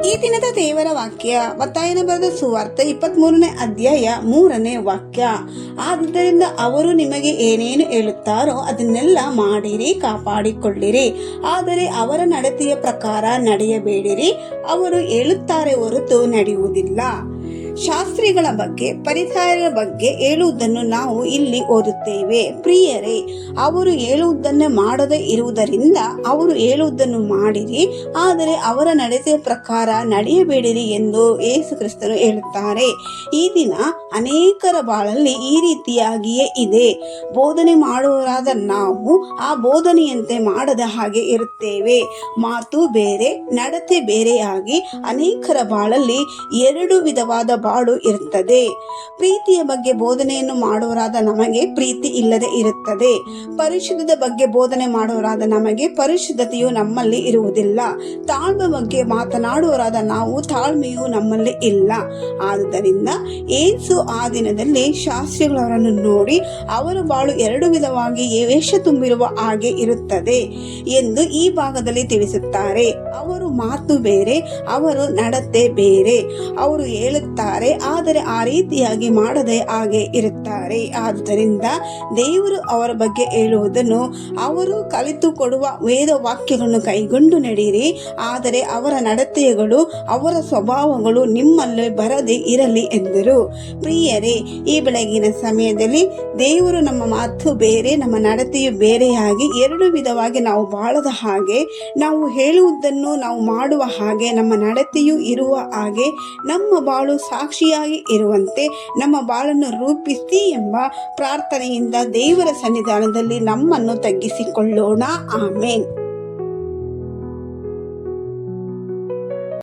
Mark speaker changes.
Speaker 1: ಈ ದಿನದ ದೇವರ ವಾಕ್ಯ ಮತ್ತಾಯನ ಬರೆದ ಸುವಾರ್ತೆ 23ನೇ ಅಧ್ಯಾಯ 3ನೇ ವಾಕ್ಯ. ಆದ್ದರಿಂದ ಅವರು ನಿಮಗೆ ಏನೇನು ಹೇಳುತ್ತಾರೋ ಅದನ್ನೆಲ್ಲ ಮಾಡಿರಿ, ಕಾಪಾಡಿಕೊಳ್ಳಿರಿ. ಆದರೆ ಅವರ ನಡತೆಯ ಪ್ರಕಾರ ನಡೆಯಬೇಡಿರಿ. ಅವರು ಹೇಳುತ್ತಾರೆ ಹೊರತು ನಡೆಯುವುದಿಲ್ಲ. ಶಾಸ್ತ್ರಿಗಳ ಬಗ್ಗೆ, ಪರಿಸರ ಬಗ್ಗೆ ಹೇಳುವುದನ್ನು ನಾವು ಇಲ್ಲಿ ಓದುತ್ತೇವೆ. ಪ್ರಿಯರೇ, ಅವರು ಹೇಳುವುದನ್ನೇ ಮಾಡದೇ ಇರುವುದರಿಂದ ಅವರು ಹೇಳುವುದನ್ನು ಮಾಡಿರಿ, ಆದರೆ ಅವರ ನಡತೆಯ ಪ್ರಕಾರ ನಡೆಯಬೇಡಿರಿ ಎಂದು ಯೇಸು ಕ್ರಿಸ್ತನು ಹೇಳುತ್ತಾರೆ. ಈ ದಿನ ಅನೇಕರ ಬಾಳಲ್ಲಿ ಈ ರೀತಿಯಾಗಿಯೇ ಇದೆ. ಬೋಧನೆ ಮಾಡುವವರಾದ ನಾವು ಆ ಬೋಧನೆಯಂತೆ ಮಾಡದ ಹಾಗೆ ಇರುತ್ತೇವೆ. ಮಾತು ಬೇರೆ, ನಡತೆ ಬೇರೆಯಾಗಿ ಅನೇಕರ ಬಾಳಲ್ಲಿ ಎರಡು ವಿಧವಾದ ಬಾಳು ಇರುತ್ತದೆ. ಪ್ರೀತಿಯ ಬಗ್ಗೆ ಬೋಧನೆಯನ್ನು ಮಾಡುವರಾದ ನಮಗೆ ಪ್ರೀತಿ ಇಲ್ಲದೆ ಇರುತ್ತದೆ. ಪರಿಶುದ್ಧದ ಬಗ್ಗೆ ಬೋಧನೆ ಮಾಡುವರಾದ ನಮಗೆ ಪರಿಶುದ್ಧತೆಯು ನಮ್ಮಲ್ಲಿ ಇರುವುದಿಲ್ಲ. ತಾಳ್ಮೆ ಬಗ್ಗೆ ಮಾತನಾಡುವರಾದ ನಾವು ತಾಳ್ಮೆಯು ನಮ್ಮಲ್ಲಿ ಇಲ್ಲ. ಆದುದರಿಂದ ಯೇಸು ಆ ದಿನದಲ್ಲಿ ಶಾಸ್ತ್ರಿಗಳವರನ್ನು ನೋಡಿ ಅವರ ಬಾಳು ಎರಡು ವಿಧವಾಗಿ ವೇಷ ತುಂಬಿರುವ ಹಾಗೆ ಇರುತ್ತದೆ ಎಂದು ಈ ಭಾಗದಲ್ಲಿ ತಿಳಿಸುತ್ತಾರೆ. ಅವರು ಮಾತು ಬೇರೆ, ಅವರು ನಡತೆ ಬೇರೆ. ಅವರು ಹೇಳುತ್ತಾರೆ ಆದರೆ ಆ ರೀತಿಯಾಗಿ ಮಾಡದೆ ಹಾಗೆ ಇರುತ್ತಾರೆ. ಆದುದರಿಂದ ದೇವರು ಅವರ ಬಗ್ಗೆ ಹೇಳುವುದನ್ನು ಅವರು ಕಲಿತುಕೊಡುವ ವೇದ ವಾಕ್ಯಗಳನ್ನು ಕೈಗೊಂಡು ನಡೆಯಿರಿ. ಆದರೆ ಅವರ ನಡತೆಗಳು, ಅವರ ಸ್ವಭಾವಗಳು ನಿಮ್ಮಲ್ಲಿ ಬರದೆ ಇರಲಿ ಎಂದರು. ಪ್ರಿಯರೇ, ಈ ಬೆಳಗಿನ ಸಮಯದಲ್ಲಿ ದೇವರು ನಮ್ಮ ಮಾತು ಬೇರೆ, ನಮ್ಮ ನಡತೆಯು ಬೇರೆಯಾಗಿ ಎರಡು ವಿಧವಾಗಿ ನಾವು ಬಾಳದ ಹಾಗೆ, ನಾವು ಹೇಳುವುದನ್ನು ನಾವು ಮಾಡುವ ಹಾಗೆ, ನಮ್ಮ ನಡತೆಯು ಇರುವ ಹಾಗೆ, ನಮ್ಮ ಬಾಳು ಸಾಕ್ಷಿಯಾಗಿ ಇರುವಂತೆ ನಮ್ಮ ಬಾಳನ್ನು ರೂಪಿಸಿ ಎಂಬ ಪ್ರಾರ್ಥನೆಯಿಂದ ದೇವರ ಸನ್ನಿಧಾನದಲ್ಲಿ ನಮ್ಮನ್ನು ತಗ್ಗಿಸಿಕೊಳ್ಳೋಣ. ಆಮೇನ್.